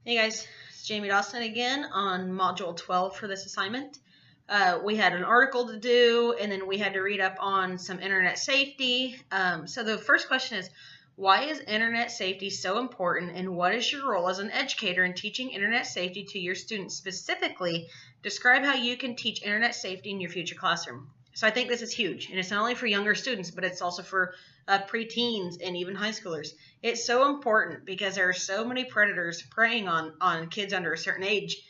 Hey guys, it's Jamie Dawson again on Module 12 for this assignment. We had an article to do, and then we had to read up on some internet safety. So the first question is, why is internet safety so important, and what is your role as an educator in teaching internet safety to your students? Specifically, describe how you can teach internet safety in your future classroom. So I think this is huge, and it's not only for younger students, but it's also for preteens and even high schoolers. It's so important because there are so many predators preying on kids under a certain age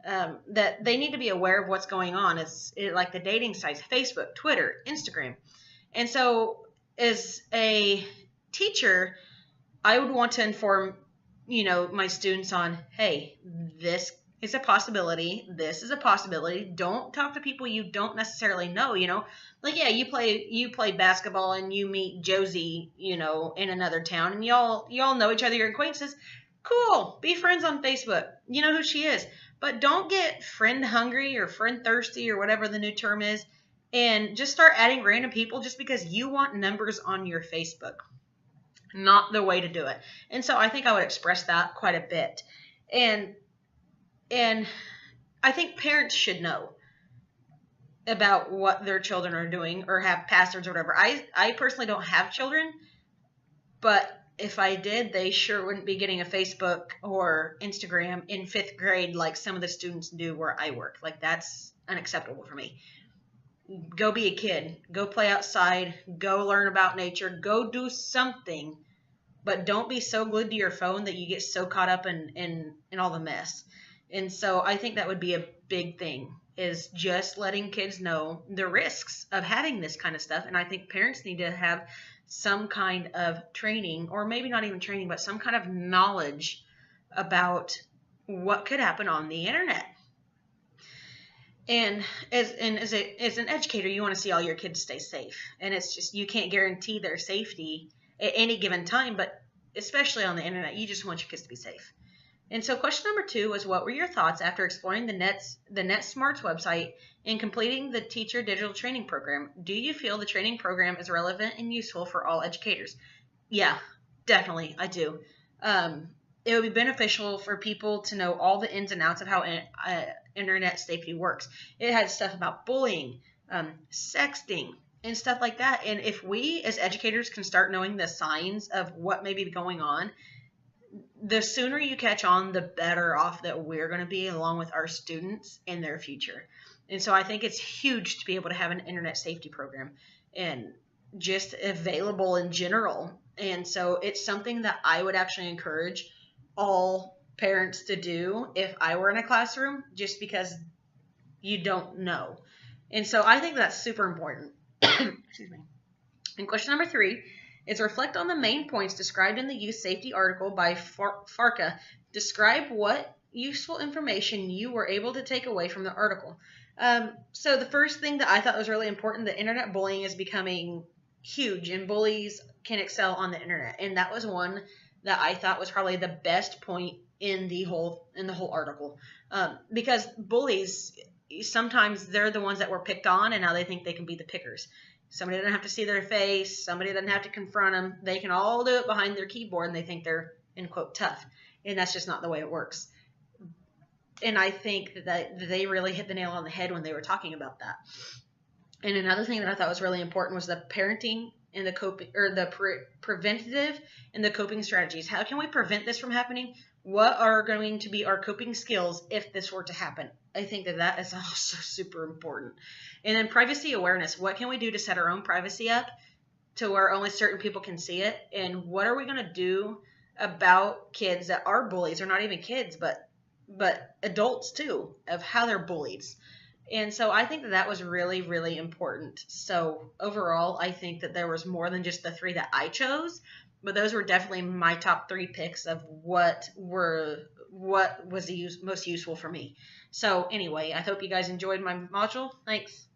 that they need to be aware of what's going on. It's like the dating sites, Facebook, Twitter, Instagram. And so as a teacher, I would want to inform, my students on, hey, this is a possibility. This is a possibility. Don't talk to people you don't necessarily know, Like, yeah, you play basketball and you meet Josie, in another town, and y'all know each other, your acquaintances. Cool. Be friends on Facebook. You know who she is. But don't get friend hungry or friend thirsty or whatever the new term is, and just start adding random people just because you want numbers on your Facebook. Not the way to do it. And so I think I would express that quite a bit. And I think parents should know about what their children are doing or have passwords or whatever. I personally don't have children, but if I did, they sure wouldn't be getting a Facebook or Instagram in 5th grade like some of the students do where I work. Like, that's unacceptable for me. Go be a kid. Go play outside. Go learn about nature. Go do something. But don't be so glued to your phone that you get so caught up in all the mess. And so I think that would be a big thing, is just letting kids know the risks of having this kind of stuff. And I think parents need to have some kind of training, or maybe not even training, but some kind of knowledge about what could happen on the internet. And as an educator, you want to see all your kids stay safe. And it's just, you can't guarantee their safety at any given time, but especially on the internet, you just want your kids to be safe. And so question number 2 was, what were your thoughts after exploring the NetSmarts website and completing the teacher digital training program? Do you feel the training program is relevant and useful for all educators? Yeah, definitely, I do. It would be beneficial for people to know all the ins and outs of how internet safety works. It has stuff about bullying, sexting, and stuff like that. And if we as educators can start knowing the signs of what may be going on, the sooner you catch on, the better off that we're going to be, along with our students and their future. And so I think it's huge to be able to have an internet safety program and just available in general. And so it's something that I would actually encourage all parents to do if I were in a classroom, just because you don't know. And so I think that's super important. Excuse me. And question number 3 is, reflect on the main points described in the youth safety article by Farka. Describe what useful information you were able to take away from the article. So the first thing that I thought was really important, the internet bullying is becoming huge, and bullies can excel on the internet. And that was one that I thought was probably the best point in the whole article, because bullies, sometimes they're the ones that were picked on, and now they think they can be the pickers. Somebody doesn't have to see their face. Somebody doesn't have to confront them. They can all do it behind their keyboard, and they think they're, in quote, tough. And that's just not the way it works. And I think that they really hit the nail on the head when they were talking about that. And another thing that I thought was really important was the parenting and the coping, or the preventative and the coping strategies. How can we prevent this from happening? What are going to be our coping skills if this were to happen? I think that is also super important. And then privacy awareness. What can we do to set our own privacy up to where only certain people can see it? And what are we going to do about kids that are bullies, or not even kids, but adults too, of how they're bullied? And so I think that was really, really important. So overall, I think that there was more than just the 3 that I chose, but those were definitely my top 3 picks of what was most useful for me. So anyway, I hope you guys enjoyed my module. Thanks.